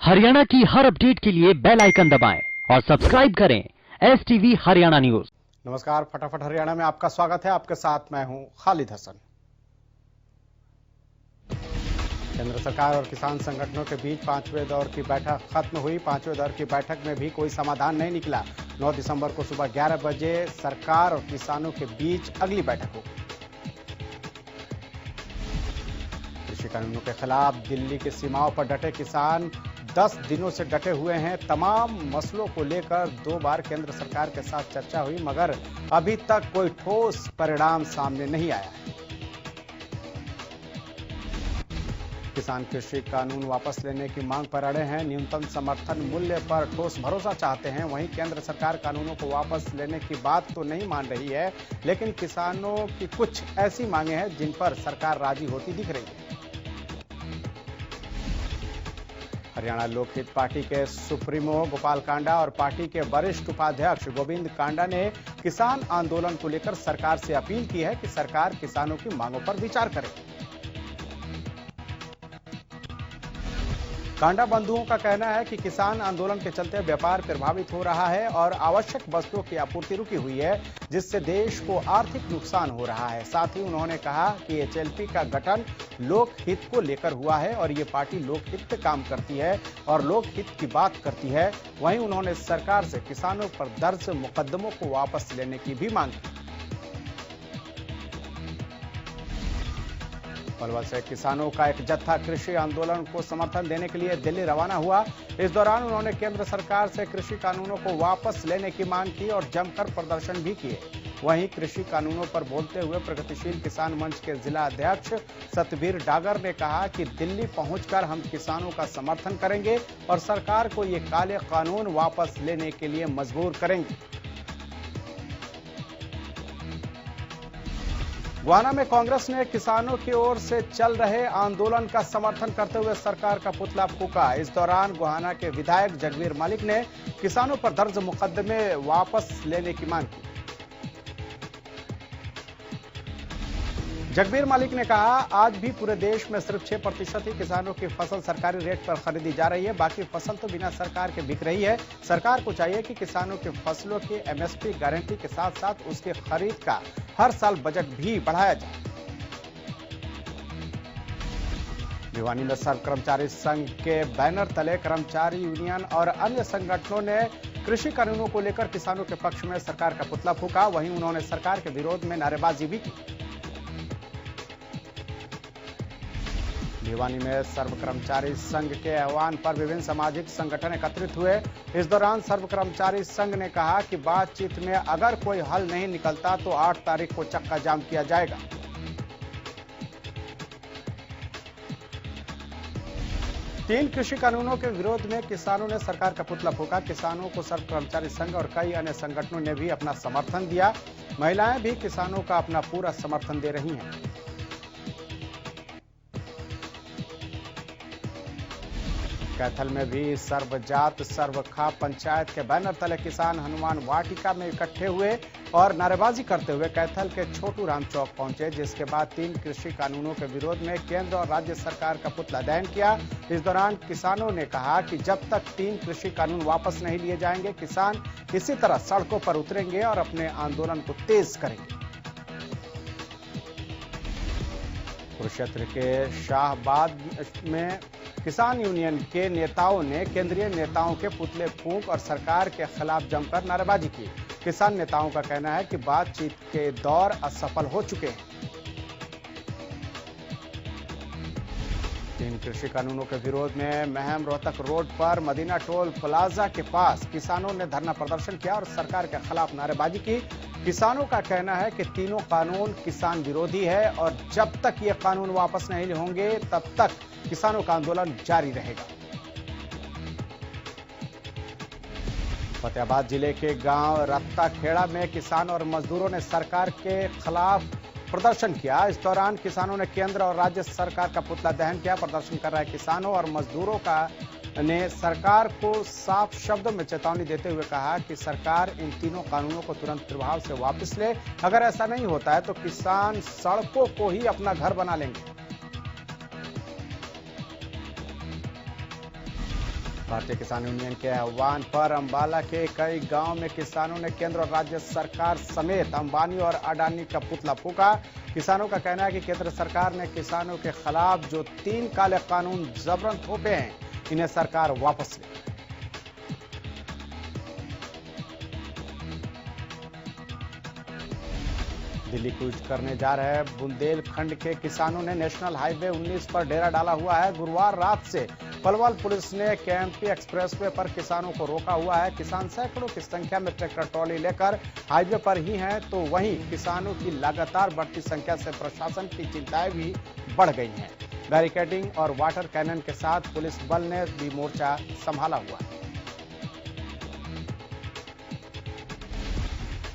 हरियाणा की हर अपडेट के लिए बेल आइकन दबाएं और सब्सक्राइब करें STV हरियाणा न्यूज। नमस्कार, फटाफट हरियाणा में आपका स्वागत है। आपके साथ मैं हूं खालिद हसन। केंद्र सरकार और किसान संगठनों के बीच 5वें दौर की बैठक खत्म हुई। 5वें दौर की बैठक में भी कोई समाधान नहीं निकला। 9 दिसंबर को सुबह 11 बजे सरकार और किसानों के बीच अगली बैठक होगी। कृषि कानूनों के खिलाफ दिल्ली की सीमाओं पर डटे किसान 10 दिनों से डटे हुए हैं। तमाम मसलों को लेकर 2 बार केंद्र सरकार के साथ चर्चा हुई, मगर अभी तक कोई ठोस परिणाम सामने नहीं आया है। किसान कृषि कानून वापस लेने की मांग पर अड़े हैं। न्यूनतम समर्थन मूल्य पर ठोस भरोसा चाहते हैं। वहीं केंद्र सरकार कानूनों को वापस लेने की बात तो नहीं मान रही है, लेकिन किसानों की कुछ ऐसी मांगे हैं जिन पर सरकार राजी होती दिख रही है। हरियाणा लोकहित पार्टी के सुप्रीमो गोपाल कांडा और पार्टी के वरिष्ठ उपाध्यक्ष गोविंद कांडा ने किसान आंदोलन को लेकर सरकार से अपील की है कि सरकार किसानों की मांगों पर विचार करे। कांडा बंधुओं का कहना है कि किसान आंदोलन के चलते व्यापार प्रभावित हो रहा है और आवश्यक वस्तुओं की आपूर्ति रुकी हुई है, जिससे देश को आर्थिक नुकसान हो रहा है। साथ ही उन्होंने कहा कि HLP का गठन लोकहित को लेकर हुआ है और ये पार्टी लोकहित पे काम करती है और लोकहित की बात करती है। वहीं उन्होंने सरकार से किसानों पर दर्ज मुकदमों को वापस लेने की भी मांग की। पलवल से किसानों का एक जत्था कृषि आंदोलन को समर्थन देने के लिए दिल्ली रवाना हुआ। इस दौरान उन्होंने केंद्र सरकार से कृषि कानूनों को वापस लेने की मांग की और जमकर प्रदर्शन भी किए। वहीं कृषि कानूनों पर बोलते हुए प्रगतिशील किसान मंच के जिला अध्यक्ष सतबीर डागर ने कहा कि दिल्ली पहुंचकर हम किसानों का समर्थन करेंगे और सरकार को ये काले कानून वापस लेने के लिए मजबूर करेंगे। गुहाना में कांग्रेस ने किसानों की ओर से चल रहे आंदोलन का समर्थन करते हुए सरकार का पुतला फूंका। इस दौरान गुहाना के विधायक जगबीर मलिक ने किसानों पर दर्ज मुकदमे वापस लेने की मांग की। जगबीर मलिक ने कहा, आज भी पूरे देश में सिर्फ 6% ही किसानों की फसल सरकारी रेट पर खरीदी जा रही है, बाकी फसल तो बिना सरकार के बिक रही है। सरकार को चाहिए कि किसानों की फसलों की MSP गारंटी के साथ साथ उसके खरीद का हर साल बजट भी बढ़ाया जाए। भिवानी में सर्व कर्मचारी संघ के बैनर तले कर्मचारी यूनियन और अन्य संगठनों ने कृषि कानूनों को लेकर किसानों के पक्ष में सरकार का पुतला फूंका। वहीं उन्होंने सरकार के विरोध में नारेबाजी भी की। भिवानी में सर्व कर्मचारी संघ के आह्वान पर विभिन्न सामाजिक संगठन एकत्रित हुए। इस दौरान सर्व कर्मचारी संघ ने कहा कि बातचीत में अगर कोई हल नहीं निकलता तो 8 तारीख को चक्का जाम किया जाएगा। तीन कृषि कानूनों के विरोध में किसानों ने सरकार का पुतला फूंका। किसानों को सर्व कर्मचारी संघ और कई अन्य संगठनों ने भी अपना समर्थन दिया। महिलाएं भी किसानों का अपना पूरा समर्थन दे रही हैं। कैथल में भी सर्वजात सर्वखा पंचायत के बैनर तले किसान हनुमान वाटिका में इकट्ठे हुए और नारेबाजी करते हुए कैथल के छोटू राम चौक पहुंचे, जिसके बाद 3 कृषि कानूनों के विरोध में केंद्र और राज्य सरकार का पुतला दहन किया। इस दौरान किसानों ने कहा कि जब तक 3 कृषि कानून वापस नहीं लिए जाएंगे, किसान इसी तरह सड़कों पर उतरेंगे और अपने आंदोलन को तेज करेंगे। कुरुक्षेत्र के शाहबाद में किसान यूनियन के नेताओं ने केंद्रीय नेताओं के पुतले फूंक और सरकार के खिलाफ जमकर नारेबाजी की। किसान नेताओं का कहना है कि बातचीत के दौर असफल हो चुके हैं। 3 कृषि कानूनों के विरोध में महम रोहतक रोड पर मदीना टोल प्लाजा के पास किसानों ने धरना प्रदर्शन किया और सरकार के खिलाफ नारेबाजी की। किसानों का कहना है कि तीनों कानून किसान विरोधी है और जब तक ये कानून वापस नहीं होंगे तब तक किसानों का आंदोलन जारी रहेगा। फतेहाबाद जिले के गांव रत्ता खेड़ा में किसान और मजदूरों ने सरकार के खिलाफ प्रदर्शन किया। इस दौरान किसानों ने केंद्र और राज्य सरकार का पुतला दहन किया। प्रदर्शन कर रहे किसानों और मजदूरों ने सरकार को साफ शब्दों में चेतावनी देते हुए कहा कि सरकार इन तीनों कानूनों को तुरंत प्रभाव से वापस ले। अगर ऐसा नहीं होता है तो किसान सड़कों को ही अपना घर बना लेंगे। भारतीय किसान यूनियन के आह्वान पर अंबाला के कई गांव में किसानों ने केंद्र और राज्य सरकार समेत अंबानी और अडानी का पुतला फूंका। किसानों का कहना है कि केंद्र सरकार ने किसानों के खिलाफ जो 3 काले कानून जबरन थोपे हैं, इन्हें सरकार वापस ले। दिल्ली कूच करने जा रहे बुंदेलखंड के किसानों ने नेशनल हाईवे 19 पर डेरा डाला हुआ है। गुरुवार रात से पलवल पुलिस ने केएमपी एक्सप्रेसवे पर किसानों को रोका हुआ है। किसान सैकड़ों की संख्या में ट्रैक्टर ट्रॉली लेकर हाईवे पर ही हैं, तो वहीं किसानों की लगातार बढ़ती संख्या से प्रशासन की चिंताएं भी बढ़ गई हैं। बैरिकेडिंग और वाटर कैनन के साथ पुलिस बल ने भी मोर्चा संभाला हुआ है।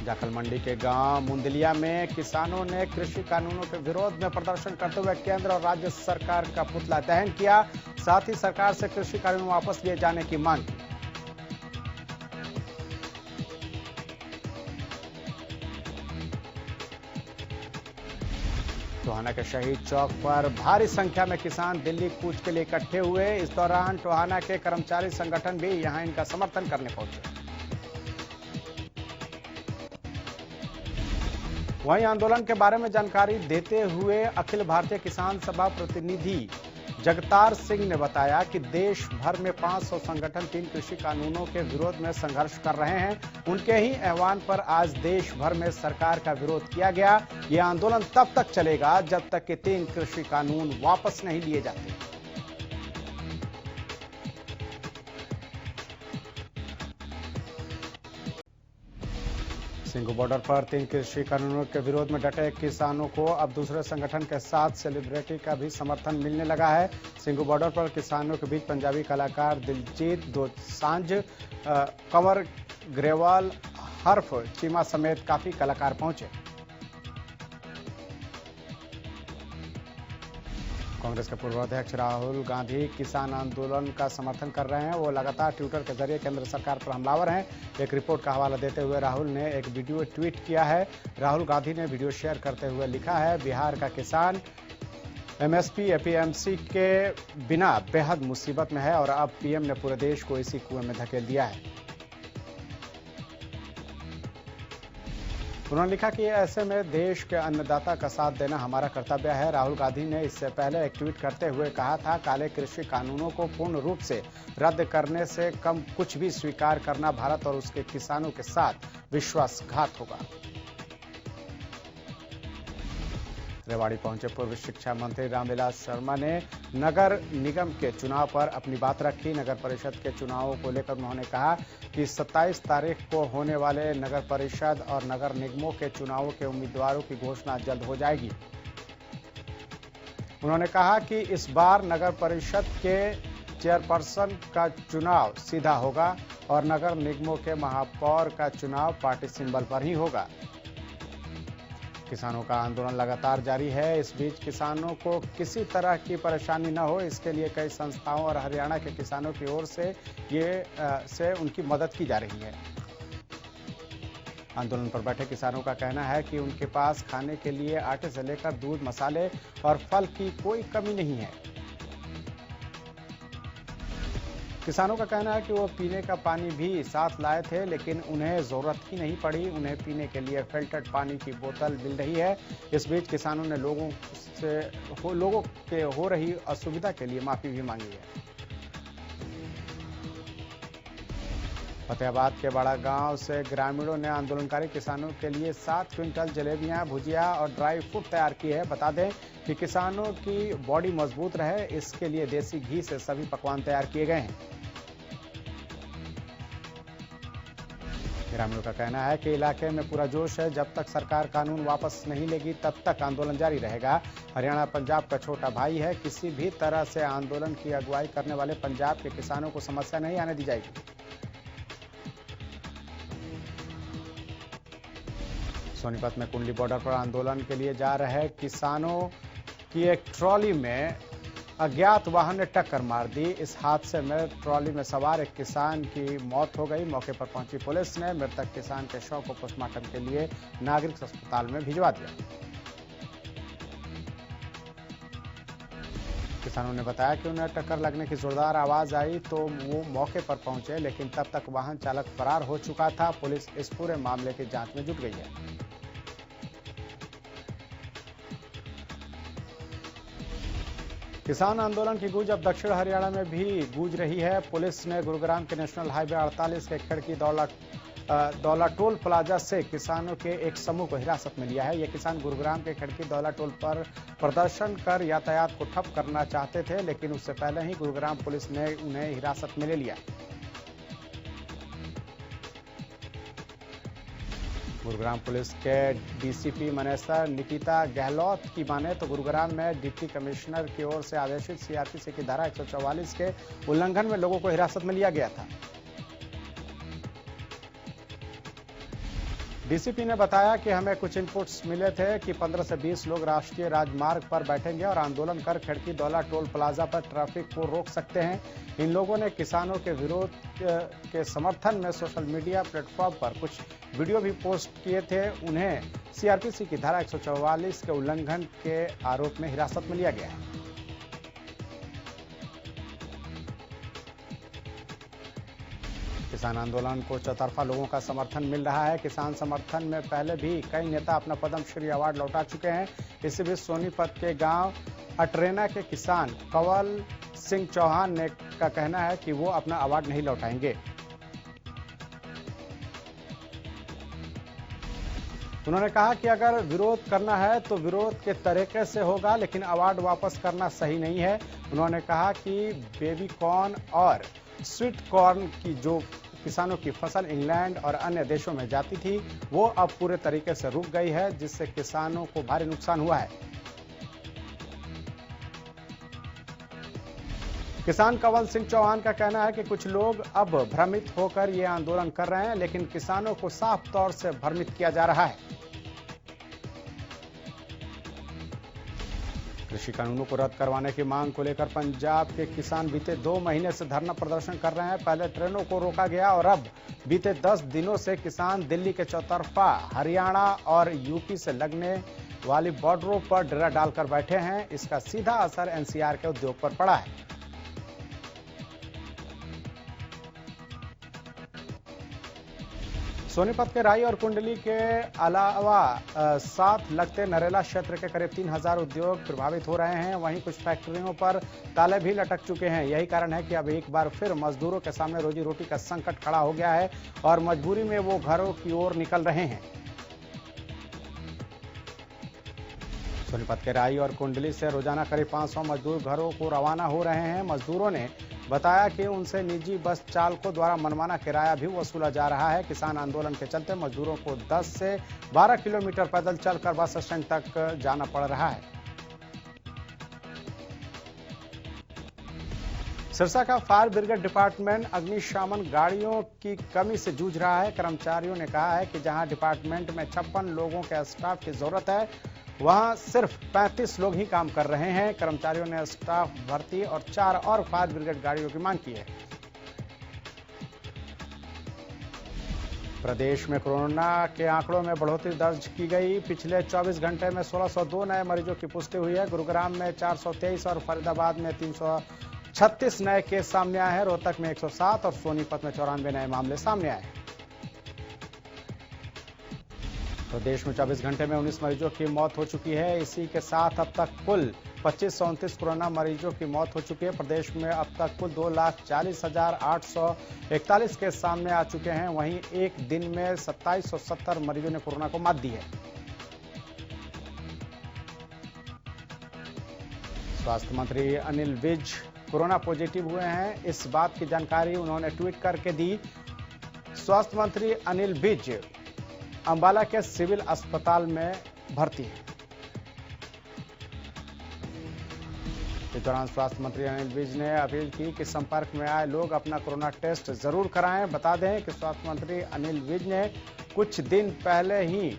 जाखल मंडी के गांव मुंदलिया में किसानों ने कृषि कानूनों के विरोध में प्रदर्शन करते हुए केंद्र और राज्य सरकार का पुतला दहन किया। साथ ही सरकार से कृषि कानून वापस लिए जाने की मांग की। टोहाना के शहीद चौक पर भारी संख्या में किसान दिल्ली कूच के लिए इकट्ठे हुए। इस दौरान टोहाना के कर्मचारी संगठन भी यहां इनका समर्थन करने पहुंचे। वहीं आंदोलन के बारे में जानकारी देते हुए अखिल भारतीय किसान सभा प्रतिनिधि जगतार सिंह ने बताया कि देश भर में 500 संगठन 3 कृषि कानूनों के विरोध में संघर्ष कर रहे हैं। उनके ही आह्वान पर आज देश भर में सरकार का विरोध किया गया। यह आंदोलन तब तक चलेगा जब तक कि 3 कृषि कानून वापस नहीं लिए जाते। सिंघू बॉर्डर पर 3 कृषि कानूनों के विरोध में डटे किसानों को अब दूसरे संगठन के साथ सेलिब्रिटी का भी समर्थन मिलने लगा है। सिंघू बॉर्डर पर किसानों के बीच पंजाबी कलाकार दिलजीत दोसांझ, कंवर ग्रेवाल, हर्फ चीमा समेत काफी कलाकार पहुंचे। कांग्रेस के पूर्व अध्यक्ष राहुल गांधी किसान आंदोलन का समर्थन कर रहे हैं। वो लगातार ट्विटर के जरिए केंद्र सरकार पर हमलावर हैं। एक रिपोर्ट का हवाला देते हुए राहुल ने एक वीडियो ट्वीट किया है। राहुल गांधी ने वीडियो शेयर करते हुए लिखा है, बिहार का किसान एमएसपी एपीएमसी के बिना बेहद मुसीबत में है और अब पीएम ने पूरे देश को इसी कुएं में धकेल दिया है। उन्होंने लिखा कि ऐसे में देश के अन्नदाता का साथ देना हमारा कर्तव्य है। राहुल गांधी ने इससे पहले एक ट्वीट करते हुए कहा था, काले कृषि कानूनों को पूर्ण रूप से रद्द करने से कम कुछ भी स्वीकार करना भारत और उसके किसानों के साथ विश्वासघात होगा। रेवाड़ी पहुंचे पूर्व शिक्षा मंत्री रामविलास शर्मा ने नगर निगम के चुनाव पर अपनी बात रखी। नगर परिषद के चुनावों को लेकर उन्होंने कहा कि 27 तारीख को होने वाले नगर परिषद और नगर निगमों के चुनावों के उम्मीदवारों की घोषणा जल्द हो जाएगी। उन्होंने कहा कि इस बार नगर परिषद के चेयरपर्सन का चुनाव सीधा होगा और नगर निगमों के महापौर का चुनाव पार्टी सिंबल पर ही होगा। किसानों का आंदोलन लगातार जारी है। इस बीच किसानों को किसी तरह की परेशानी न हो, इसके लिए कई संस्थाओं और हरियाणा के किसानों की ओर से उनकी मदद की जा रही है। आंदोलन पर बैठे किसानों का कहना है कि उनके पास खाने के लिए आटे से लेकर दूध, मसाले और फल की कोई कमी नहीं है। किसानों का कहना है कि वो पीने का पानी भी साथ लाए थे, लेकिन उन्हें जरूरत ही नहीं पड़ी। उन्हें पीने के लिए फिल्टर्ड पानी की बोतल मिल रही है। इस बीच किसानों ने लोगों के हो रही असुविधा के लिए माफी भी मांगी है। फतेहाबाद के बड़ा गांव से ग्रामीणों ने आंदोलनकारी किसानों के लिए 7 क्विंटल जलेबियां, भुजिया और ड्राई फ्रूट तैयार की है। बता दें कि किसानों की बॉडी मजबूत रहे, इसके लिए देसी घी से सभी पकवान तैयार किए गए हैं। ग्रामीणों का कहना है कि इलाके में पूरा जोश है। जब तक सरकार कानून वापस नहीं लेगी तब तक आंदोलन जारी रहेगा। हरियाणा पंजाब का छोटा भाई है। किसी भी तरह से आंदोलन की अगुवाई करने वाले पंजाब के किसानों को समस्या नहीं आने दी जाएगी। सोनीपत में कुंडली बॉर्डर पर आंदोलन के लिए जा रहे किसानों की एक ट्रॉली में अज्ञात वाहन ने टक्कर मार दी। इस हादसे में ट्रॉली में सवार एक किसान की मौत हो गई। मौके पर पहुंची पुलिस ने मृतक किसान के शव को पोस्टमार्टम के लिए नागरिक अस्पताल में भिजवा दिया। किसानों ने बताया कि उन्हें टक्कर लगने की जोरदार आवाज आई तो वो मौके पर पहुंचे, लेकिन तब तक वाहन चालक फरार हो चुका था। पुलिस इस पूरे मामले की जांच में जुट गई है। किसान आंदोलन की गूंज अब दक्षिण हरियाणा में भी गूंज रही है। पुलिस ने गुरुग्राम के नेशनल हाईवे 48 के खड़की दौला टोल प्लाजा से किसानों के एक समूह को हिरासत में लिया है। ये किसान गुरुग्राम के खड़की दौला टोल पर प्रदर्शन कर यातायात को ठप करना चाहते थे, लेकिन उससे पहले ही गुरुग्राम पुलिस ने उन्हें हिरासत में ले लिया। गुरुग्राम पुलिस के डीसीपी मनेसर निकिता गहलोत की माने तो गुरुग्राम में डिप्टी कमिश्नर की ओर से आदेशित सीआरपीसी की धारा 144 के उल्लंघन में लोगों को हिरासत में लिया गया था। डीसीपी ने बताया कि हमें कुछ इनपुट्स मिले थे कि 15 से 20 लोग राष्ट्रीय राजमार्ग पर बैठेंगे और आंदोलन कर खड़की दौला टोल प्लाजा पर ट्रैफिक को रोक सकते हैं। इन लोगों ने किसानों के विरोध के समर्थन में सोशल मीडिया प्लेटफॉर्म पर कुछ वीडियो भी पोस्ट किए थे। उन्हें सीआरपीसी की धारा 144 के उल्लंघन के आरोप में हिरासत में लिया गया है। किसान आंदोलन को चौतरफा लोगों का समर्थन मिल रहा है। किसान समर्थन में पहले भी कई नेता अपना पद्मश्री अवार्ड लौटा चुके हैं। इसी बीच सोनीपत के गांव अटरेना के किसान कंवल सिंह चौहान ने का कहना है कि वो अपना अवार्ड नहीं लौटाएंगे। उन्होंने कहा कि अगर विरोध करना है तो विरोध के तरीके से होगा, लेकिन अवार्ड वापस करना सही नहीं है। उन्होंने कहा कि बेबी कॉर्न और स्वीट कॉर्न की जो किसानों की फसल इंग्लैंड और अन्य देशों में जाती थी, वो अब पूरे तरीके से रुक गई है, जिससे किसानों को भारी नुकसान हुआ है। किसान कंवल सिंह चौहान का कहना है कि कुछ लोग अब भ्रमित होकर ये आंदोलन कर रहे हैं, लेकिन किसानों को साफ तौर से भ्रमित किया जा रहा है। कृषि कानूनों को रद्द करवाने की मांग को लेकर पंजाब के किसान बीते 2 महीने से धरना प्रदर्शन कर रहे हैं। पहले ट्रेनों को रोका गया और अब बीते 10 दिनों से किसान दिल्ली के चौतरफा हरियाणा और यूपी से लगने वाली बॉर्डरों पर डेरा डालकर बैठे हैं। इसका सीधा असर एनसीआर के उद्योग पर पड़ा है। सोनीपत के राई और कुंडली के अलावा साथ लगते नरेला क्षेत्र के करीब 3000 उद्योग प्रभावित हो रहे हैं। वहीं कुछ फैक्ट्रियों पर ताले भी लटक चुके हैं। यही कारण है कि अब एक बार फिर मजदूरों के सामने रोजी रोटी का संकट खड़ा हो गया है और मजबूरी में वो घरों की ओर निकल रहे हैं। सोनीपत के राई और कुंडली से रोजाना करीब 500 मजदूर घरों को रवाना हो रहे हैं। मजदूरों ने बताया कि उनसे निजी बस चालकों द्वारा मनमाना किराया भी वसूला जा रहा है। किसान आंदोलन के चलते मजदूरों को 10 से 12 किलोमीटर पैदल चलकर बस स्टैंड तक जाना पड़ रहा है। सिरसा का फायर ब्रिगेड डिपार्टमेंट अग्निशमन गाड़ियों की कमी से जूझ रहा है। कर्मचारियों ने कहा है कि जहां डिपार्टमेंट में 56 लोगों के स्टाफ की जरूरत है, वहां सिर्फ 35 लोग ही काम कर रहे हैं। कर्मचारियों ने स्टाफ भर्ती और 4 और फायर ब्रिगेड गाड़ियों की मांग की है। प्रदेश में कोरोना के आंकड़ों में बढ़ोतरी दर्ज की गई। पिछले 24 घंटे में 1602 नए मरीजों की पुष्टि हुई है। गुरुग्राम में 423 और फरीदाबाद में 336 नए केस सामने आए हैं। रोहतक में 107 और सोनीपत में 94 नए मामले सामने आए हैं। प्रदेश में 24 घंटे में 19 मरीजों की मौत हो चुकी है। इसी के साथ अब तक कुल 2529 कोरोना मरीजों की मौत हो चुकी है। प्रदेश में अब तक कुल 2,40,841 केस सामने आ चुके हैं। वहीं एक दिन में 2770 मरीजों ने कोरोना को मात दी है। स्वास्थ्य मंत्री अनिल विज कोरोना पॉजिटिव हुए हैं। इस बात की जानकारी उन्होंने ट्वीट करके दी। स्वास्थ्य मंत्री अनिल विज अंबाला के सिविल अस्पताल में भर्ती है। इस दौरान स्वास्थ्य मंत्री अनिल विज ने अपील की कि संपर्क में आए लोग अपना कोरोना टेस्ट जरूर कराएं। बता दें कि स्वास्थ्य मंत्री अनिल विज ने कुछ दिन पहले ही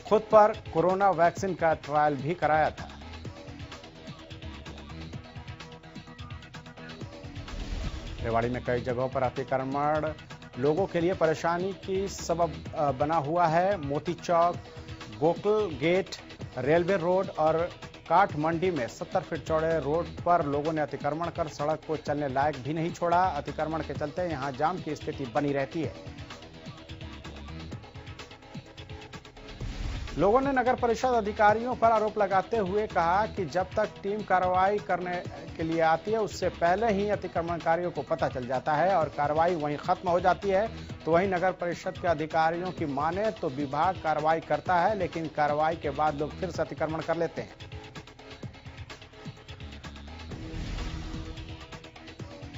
खुद पर कोरोना वैक्सीन का ट्रायल भी कराया था। रेवाड़ी में कई जगहों पर अतिक्रमण लोगों के लिए परेशानी की सबब बना हुआ है। मोती चौक, गोकुल गेट, रेलवे रोड और काठ मंडी में 70 फीट चौड़े रोड पर लोगों ने अतिक्रमण कर सड़क को चलने लायक भी नहीं छोड़ा। अतिक्रमण के चलते यहां जाम की स्थिति बनी रहती है। लोगों ने नगर परिषद अधिकारियों पर आरोप लगाते हुए कहा कि जब तक टीम कार्रवाई करने के लिए आती है उससे पहले ही अतिक्रमणकारियों को पता चल जाता है और कार्रवाई वहीं खत्म हो जाती है। तो वहीं नगर परिषद के अधिकारियों की माने तो विभाग कार्रवाई करता है, लेकिन कार्रवाई के बाद लोग फिर से अतिक्रमण कर लेते हैं।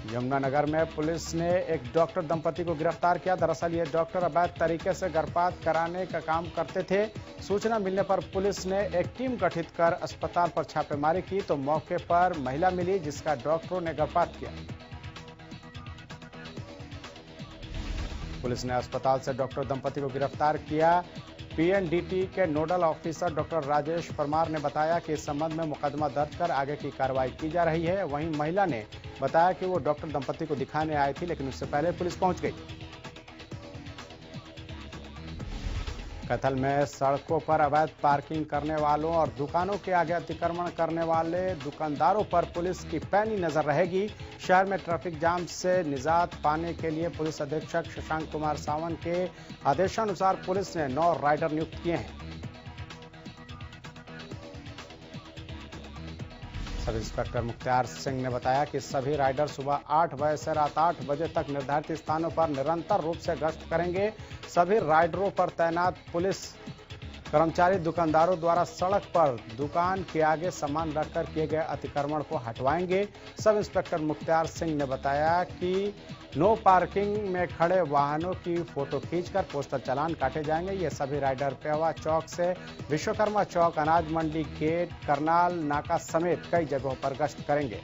यमुनानगर में पुलिस ने एक डॉक्टर दंपति को गिरफ्तार किया। दरअसल ये डॉक्टर अवैध तरीके से गर्भपात कराने का काम करते थे। सूचना मिलने पर पुलिस ने एक टीम गठित कर अस्पताल पर छापेमारी की तो मौके पर महिला मिली जिसका डॉक्टरों ने गर्भपात किया। पुलिस ने अस्पताल से डॉक्टर दंपति को गिरफ्तार किया। पीएनडीटी के nodal officer doctor Rajesh Parmar ने बताया कि इस संबंध में मुकदमा दर्ज कर आगे की कार्रवाई की जा रही है। वहीं महिला ने बताया कि वो डॉक्टर दंपति को दिखाने आई थी, लेकिन उससे पहले पुलिस पहुंच गई। कैथल में सड़कों पर अवैध पार्किंग करने वालों और दुकानों के आगे अतिक्रमण करने वाले दुकानदारों पर पुलिस की पैनी नजर रहेगी। शहर में ट्रैफिक जाम से निजात पाने के लिए पुलिस अधीक्षक शशांक कुमार सावंत के आदेशानुसार पुलिस ने 9 राइडर नियुक्त किए हैं। सब इंस्पेक्टर मुख्तार सिंह ने बताया कि सभी राइडर सुबह 8 बजे से रात 8 बजे तक निर्धारित स्थानों पर निरंतर रूप से गश्त करेंगे। सभी राइडरों पर तैनात पुलिस कर्मचारी दुकानदारों द्वारा सड़क पर दुकान के आगे सामान रखकर किए गए अतिक्रमण को हटवाएंगे। सब इंस्पेक्टर मुख्तार सिंह ने बताया कि नो पार्किंग में खड़े वाहनों की फोटो खींचकर पोस्टर चालान काटे जाएंगे। ये सभी राइडर पेहवा चौक से विश्वकर्मा चौक, अनाज मंडी गेट, करनाल नाका समेत कई जगहों पर गश्त करेंगे।